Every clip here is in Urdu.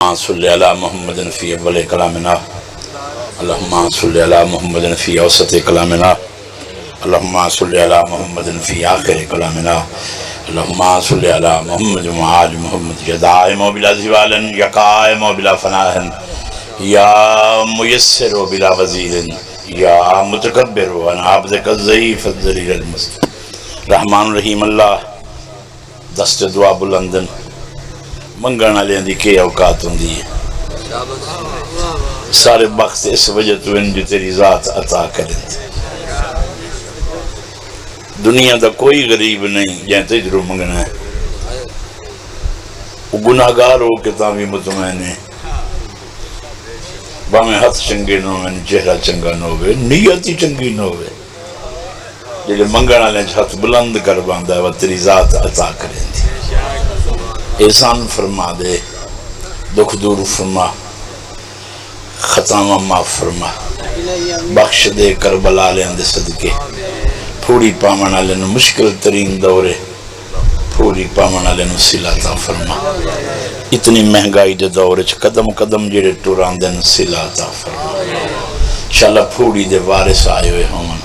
صلی علی محمد فی اول کلامنا اللہم صلی علی محمد فی اوسط کلامنا اللہم صلی علی محمد فی آخر کلامنا اللہم صلی علی محمد وآل محمد یا دائم و بلا زوالا یا قائم و بلا فناہن یا میسر و بلا وزیر یا متکبر و عبدک الضعیف الذلیل المسکین رحمان رحیم اللہ دست دعا بلندن منگانا لیں دی کے اوقات ہوں دی سارے وقت اس وجہ تو ان جو تیری ذات عطا کریں دنیا دا کوئی غریب نہیں جہاں تجرو منگنا ہے وہ گناہگار ہو کے تاں بھی مطمئن ہے باہمیں ہاتھ چنگے نہ ہوئے چہرہ چنگا نہ ہوئے نیت ہی چنگی نہ ہوئے جلے منگانا لیں ہاتھ بلند کر باندھا ہے وہ تیری ذات عطا کریں دی احسان فرما دے دکھ دور فرما خطامہ معاف فرما بخش دے کربلا لے اندے صدقے پھوڑی پامنا لے نو مشکل ترین دورے پھوڑی پامنا لے نو صلاتہ فرما اتنی مہنگائی دے دورے قدم قدم جڑے ٹوران دے نو صلاتہ فرما انشاءاللہ پھوڑی دے وارث آئے ہوئے ہوں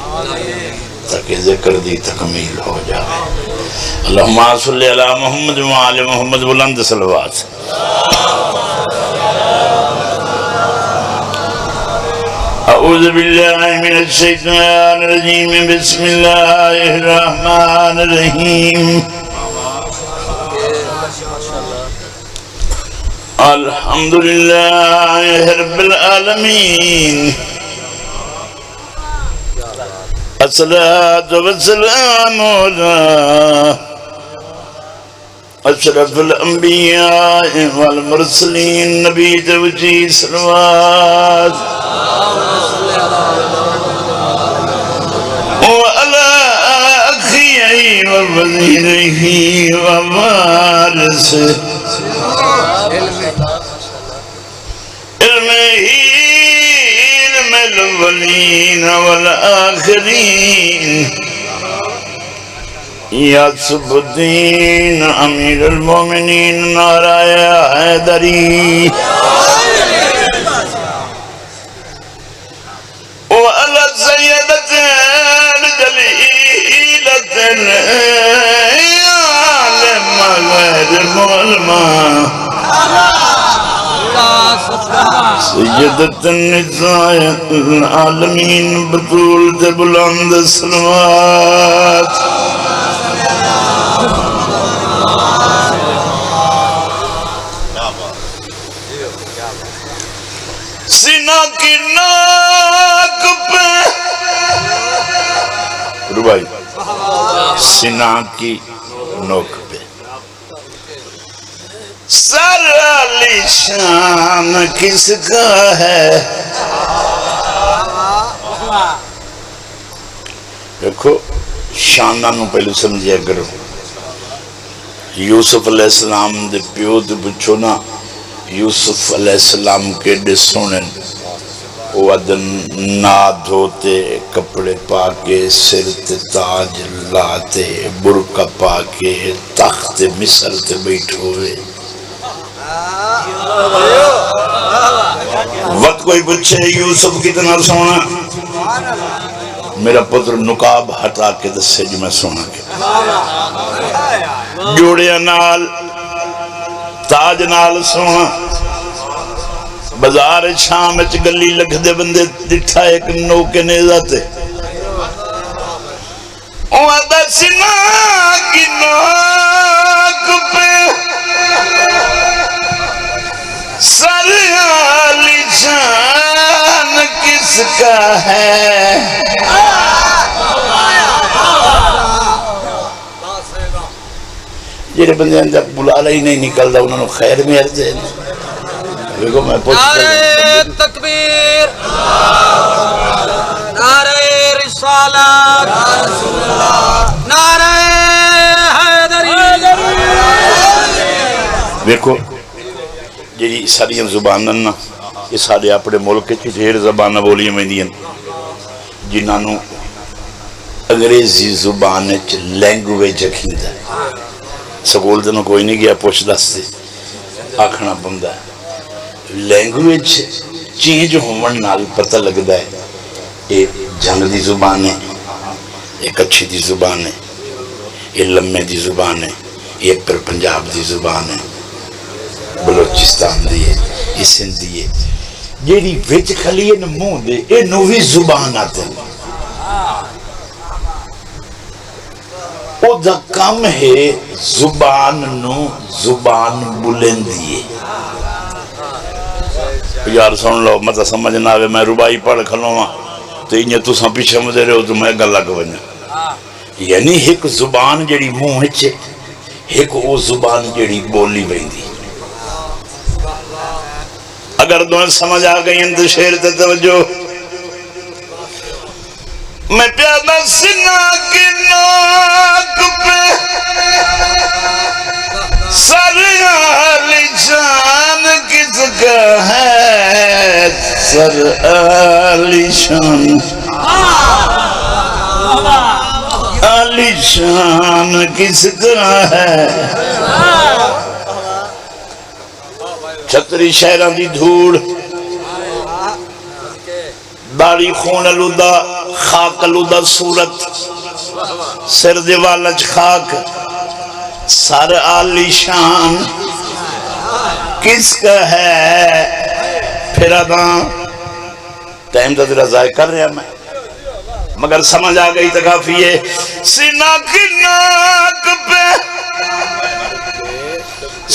تاکہ ذکر دی تکمیل ہو جائے اللہم صلی علی محمد وآل محمد بلند صلوات اعوذ باللہ من الشیطان الرجیم بسم اللہ الرحمن الرحیم الحمدللہ رب العالمین الصلاة والسلام على اشرف الانبیاء والمرسلین نبی توجیہ صلوات وعلى اخیہی ووزیرہی ووارثہ الاولین والآخرین یا صف الدین امیر المومنین نعرہ حیدری وعلى السیدة الجلیلة العالمة غیر المعلمة سیدت النساء العالمین بطول دے بلند صلوات سینہ کی ناک پہ ربائی سینہ کی نوک پہ سر علی شان کس کا ہے دیکھو شانہ نو پہلے سمجھیا کرو یوسف علیہ السلام دے پیو دے بچو نا یوسف علیہ السلام کے ڈے سونن وہ ادن نا دھوتے کپڑے پاکے سر تے تاج لاتے برکہ پاکے تخت مصر تے بیٹھ ہوئے وقت کوئی پوچھے یوسف کتنا سونا میرا پتر نقاب ہٹا کے دسے جو میں سونا کے جوڑے نال تاج نال سونا بازار شام اچ گلی لکھ دے بندے دٹھا ایک نوکے نیزہ تے وعدہ سنا کی نوک پہ سر علی شان کس کا ہے جیرے بندے اندر بلالا ہی نہیں نکل دا انہوں نے خیر میں عرضے دیکھو میں پوچھ نعرہ تکبیر نعرہ رسالت نعرہ حیدری دیکھو جی ساری زبانن نا یہ سارے اپنے ملک کی ڈھیر زبانہ بولی میں دین جنہوں انگریزی زبان لینگویج رکھیں سکول دنوں کوئی نہیں گیا پوچھ دس سے آکھنا بندہ ہے لینگویج چینج ہون نال پتہ لگتا ہے یہ جنگ دی زبان ہے، ایک اچھی دی زبان ہے، یہ لمے دی زبان ہے، یہ پر پنجاب دی زبان ہے، بلوچستان دی ہے، یہ سندھ دی ہے، جیڑی وچ کھلی ہے منہ دے یہ نوی زبان آتے ہیں۔ او دا کم ہے زبان نو زبان بلندی ہے۔ یار سن لو مطلب سمجھنا ہے میں ربائی پڑھ کھلوں ہاں تو انہیں تو ساں پیچھے مدے رہے ہو تو میں گل لگ بنا، یعنی ایک زبان جڑی منہ ہچے، ایک او زبان جڑی بولی بیندی۔ اگر دونوں سمجھ آ گئی ہیں تو شیر تے توجہ، میں پیادہ سنا کی ناک پہ سر عالی شان کس کا ہے، سر عالی شان عالی شان کس کا ہے، چھتری شہران دی دھوڑ، داڑی خون الودہ، خاک الودہ صورت، سر دیوالج خاک، سر عالی شان کس کا ہے، پھر اداں ٹائم تا تیرا ضائع کر رہا میں مگر سمجھ آ گئی تو کافی ہے۔ سینہ کی ناک پہ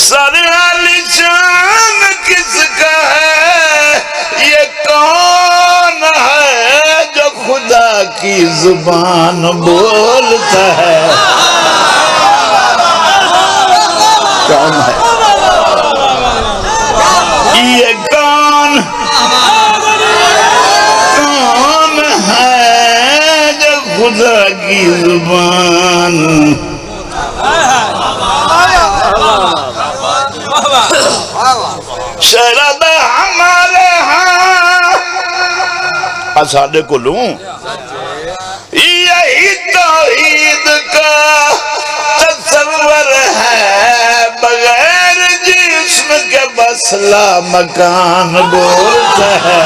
سر عالی شان کس کا ہے، یہ کون ہے جو خدا کی زبان بولتا ہے، کون ہے یہ کون ہے جو خدا کی زبان شرد ہمارے ہاں اسادے کو لوں یہی توحید کا تصور ہے، بغیر جسم کے بس لا مکان بولتا ہے۔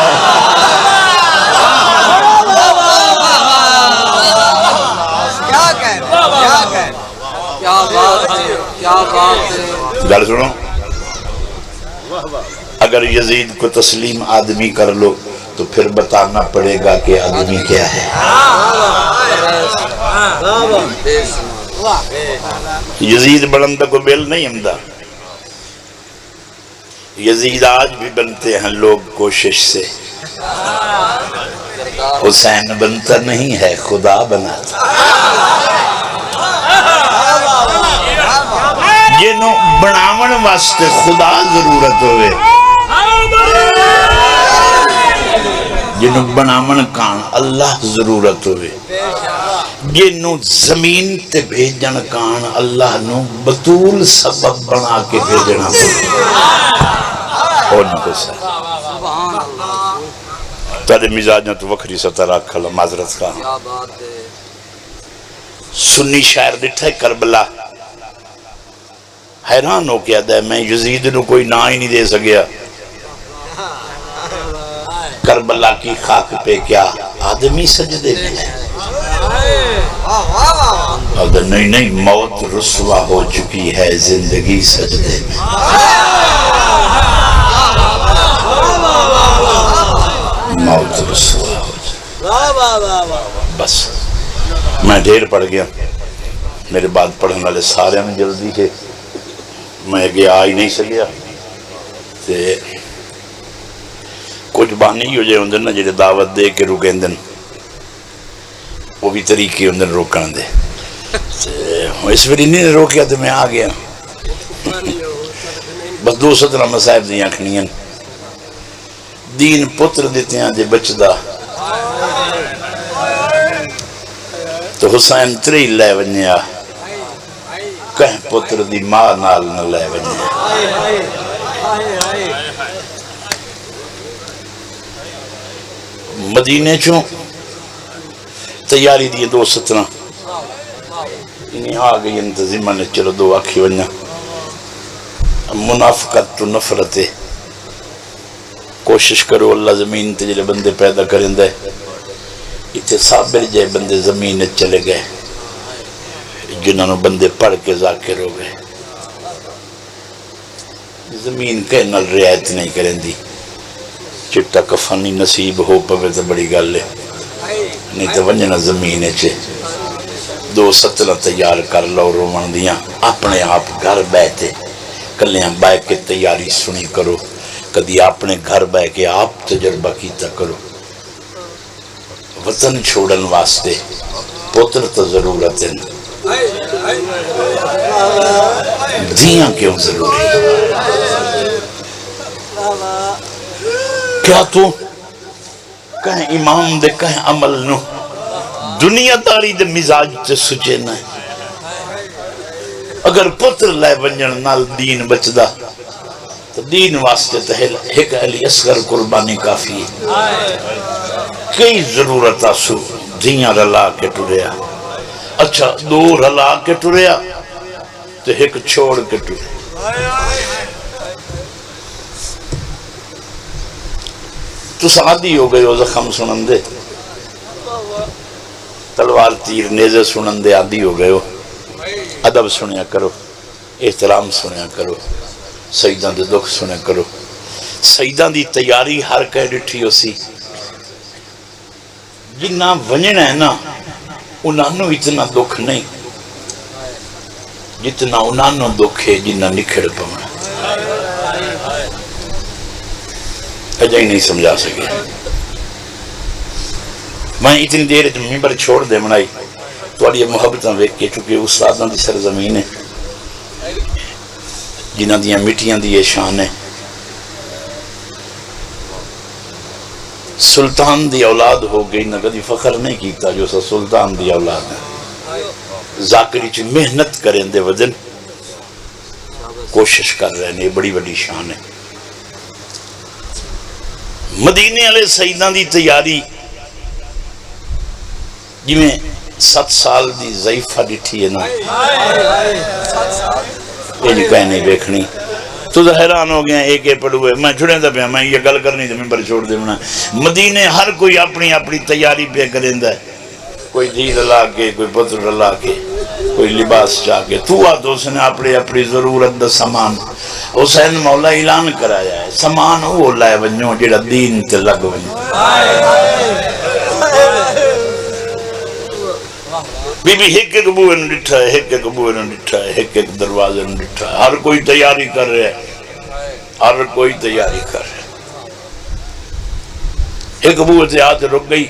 گل سنو، اگر یزید کو تسلیم آدمی کر لو تو پھر بتانا پڑے گا کہ آدمی کیا ہے۔ یزید بلند کو بیل نہیں ہمدا، یزید آج بھی بنتے ہیں لوگ کوشش سے، حسین بنتا نہیں ہے خدا بناتا۔ جنہوں بناون واسطے خدا ضرورت ہوئے، جنہوں بناون کان اللہ ضرورت ہوئے، جنہوں زمین تے بھیجن کان اللہ نو بطول سبب بنا کے بھیجنا اور نہ کچھ ہے۔ تارے مزاج تو وکری سطح رکھا لہا معذرت کا سنی شاعر ڈٹھا ہے کربلا، حیران ہو کیا دے میں یزید نو کوئی نا ہی نہیں دے سکیا، کربلا کی خاک پہ کیا آدمی سجدے میں ہے، اگر نہیں موت رسوا ہو چکی ہے زندگی سجدے میں۔ موت رسوا ہو چکی، بس میں ڈھیر پڑھ گیا، میرے بعد پڑھنے والے سارے میں جلدی ہے، میں گیا آ ہی نہیں سکیا، کچھ بانی ہو جائے ہوندن نا جڑے دعوت دے کے روکیں دن، وہ بھی طریقے ہوندن روکن دے، اس پر انہیں روکیا تو میں آ گیا، بس 217 مسائب دیاں کھنیاں، دین پتر دیتے ہیں جے بچدہ، تو حسین تری لے ونیا، کہیں پتر دی ماں نال نہ لے ونیا۔ مدینے چوں تیاری دی 217 انہیں آ گئی انتظیمہ نے چلو 2 آکھی ونیا، منافقت تو نفرت کوشش کرو اللہ زمین تے جڑے بندے پیدا کریندا ہے اتنے صابر جائے بندے زمین چلے گئے جنہوں نے بندے پڑھ کے ذاکر ہو گئے زمین کے نال رعایت نہیں کریں دی چٹا کفنی نصیب ہو پوے تو بڑی گل ہے نہیں تو ونجنا زمین چے دو سترہ تیار کر لو رومن دیاں اپنے آپ گھر بیٹھے کلیاں بائے کے تیاری سنی کرو کدی اپنے گھر بائے کے آپ تجربہ کیتا کرو وطن چھوڑن واسطے پوتر تو ضرورت ہے دیاں کیوں ضروری کیا تو کہیں امام دے کہیں عمل نو دنیا داری دے مزاج تے سچے نہ اگر پتر لائے ونجن نال دین بچدا تو دین واسطے تو ایک علی اصغر قربانی کافی ہے کئی ضرورت آسو دیاں رلا کے ٹریا اچھا دو رلا کے ٹریا تو ایک چھوڑ کے ٹریا تو سعادی ہو گئے ہو زخم سنن دے تلوار تیر نیزے سنن دے عادی ہو گئے ہو ادب سنیا کرو احترام سنیا کرو سیدان دے دکھ سنیا کرو سیدان دی تیاری ہر کہہ ڈٹھی ہو سی جنہ ونجنا ہے نا انہوں اتنا دکھ نہیں جتنا انہوں دکھ ہے جنہ نکھڑ پونا اجائی نہیں سمجھا سکے میں اتنی دیر ممبر چھوڑ دے منائی تو یہ محبتاں ویک کے چونکہ استاداں دی سرزمین ہے جنہ دیاں مٹیاں دی یہ شان ہے سلطان دی اولاد ہو گئی نہ کدی فخر نہیں کیتا جو سا سلطان دی اولاد ہے ذاکری چ محنت کریں دے وزن کوشش کر رہے ہیں بڑی بڑی شان ہے مدینے والے سیداں دی تیاری جی میں 7 سال دی ضعیفہ ڈٹھی ہے نا یہ نہیں کہیں نہیں بیکھنی تو حیران ہو گیا ایک پڑھو ہے میں چھڑیں دا پیا میں یہ گل کرنی تو ممبر چھوڑ دے منا مدینے ہر کوئی اپنی اپنی تیاری پہ کریں دا ہے کوئی دھی رلا کے کوئی پتر رلا کے کوئی لباس چاہ کے تو آدھو اس نے اپنی ضرورت دا سامان حسین مولا اعلان کرایا ہے سامان وہ لائے ونجو جڑا دین تے لگ ونجو بی بی ایک ایک بوئے نے ڈٹھا ہے ایک ایک بوئے نے ڈٹھا ہے ایک ایک دروازے نے ڈٹھا ہے ہر کوئی تیاری کر رہے ہیں ہر کوئی تیاری کر رہے ہیں ایک بوئے سے آج رک گئی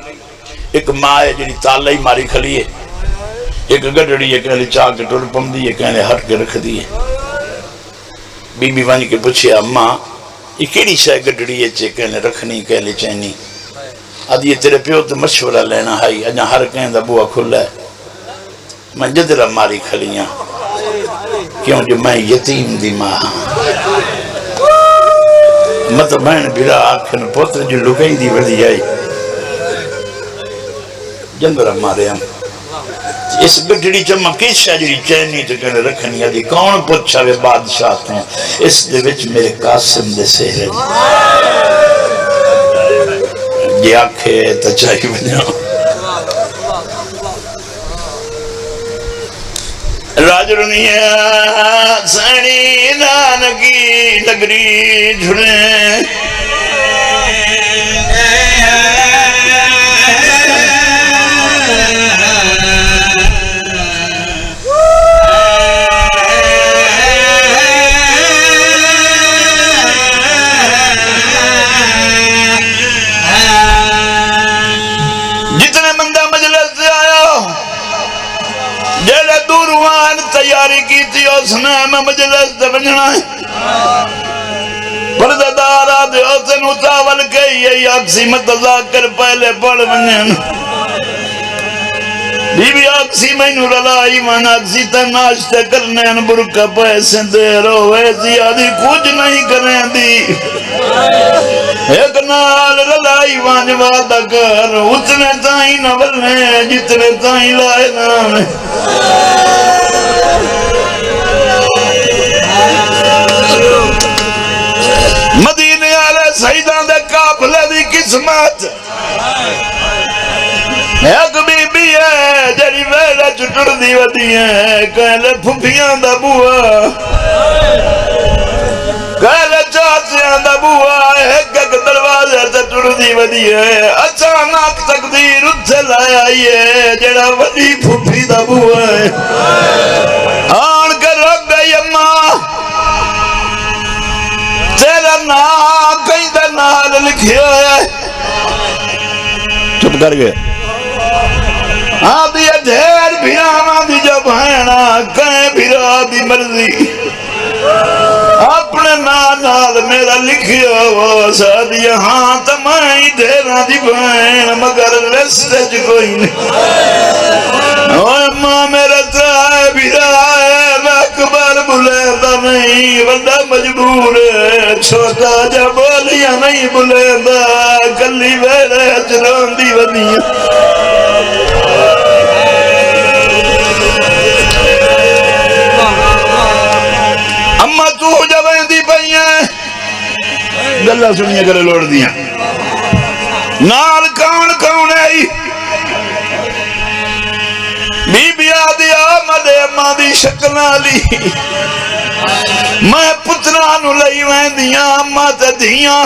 ایک ماں ہے جنہی تالہ ہی ماری کھلی ہے ایک گڑڑی ہے کہنے چاہ کے ٹور پم دی ہے کہنے ہٹ کے رکھ دی ہے بی بی بانی کے پوچھے اماں یہ کیڑی شاہ گڑڑی ہے چے کہنے رکھنی کہنے چینی آدھ یہ تیرے پیو تو مشورہ لینا ہے اجھا ہر کہیں دا بوا کھلا ہے میں جدرہ ماری کھلیاں کیوں جو میں یتیم دی ماں مطلب بہن بھیرا آکھن پوتر جو لکئی دی وڈی آئی جندرہ مارے ہم اس گٹڑی چمہ کس شاجری چینی تو کہنے رکھنی ہے کون پوچھا وے بادشاہ تھوں اس دے وچ میرے قاسم دے سہرے یہ آکھے تا چاہی بنیاں راجرنیاں سانی نانکی نگری جھڑیں جتنے بندہ مجلس سے آیا جیڑے دوروان تیاری کی تھی اس نے میں مجلس دے بننا ہے پردہ دارا دے حسن اتاول کے یہ اکسی متذاکر پہلے پڑھ بنن بی بی اکسی میں نور اللہ ایمان اکسی تا ناشتہ کرنے ان برکہ پیسے دے رو ایسی آدھی کچھ نہیں کریں دی ایک نال رلائی وان وعدہ کر اتنے تائیں نہ بلنے جتنے تائیں لائے نام مدینے آلے سیدان دے قسمت ایک بی بی ہے جڑی ویلا چٹڑ دی ودی ہے کہلے پھپیاں دا بوا کہلے چاچیاں دا بوا ایک ایک دروازے تے ٹر دی ودی ہے اچانک تقدیر اتھے لائے آئی ہے جڑا ودی پھپی دا بوا ہے آن کر رکھ گئی اماں تیرا نام کہیں دے نال لکھیا ہے چپ کر گئے آدھی ڈھیر بھیرانا دی جو بھائنا کہیں بھیرا دی مرضی اپنے نال میرا لکھیا وہ سادی ہاں تمہیں ڈھیرہ دی بھائن مگر رستے جو کوئی نہیں اوہ ماں میرا ترائے بھیرا ہے میں اکبر بلیندہ نہیں بندہ مجبور ہے چھوٹا جا بولیاں نہیں بلیندہ کلی ویرے چرون دی ودیاں اماں تو جب اندی پہیاں گلہ سنیے کرے لوڑ دیا نال کون ہے بی بی آدھی آمد اماں دی شکلہ لی میں پترانو لئی ویندیاں اماں تے دیاں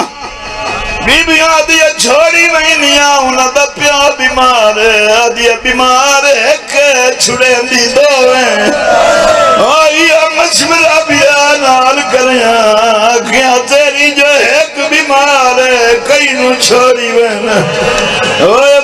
بی بی آدھی چھوڑی ویندیاں انہاں دا پیار بیمار ہے آدھی بیمار ہے کہ چھڑے دی دو ہیں آئیہ مشورہ بیا نال کریاں کیا تیری جو ایک بیمار ہے کئی نو چھوڑی وینا اوہ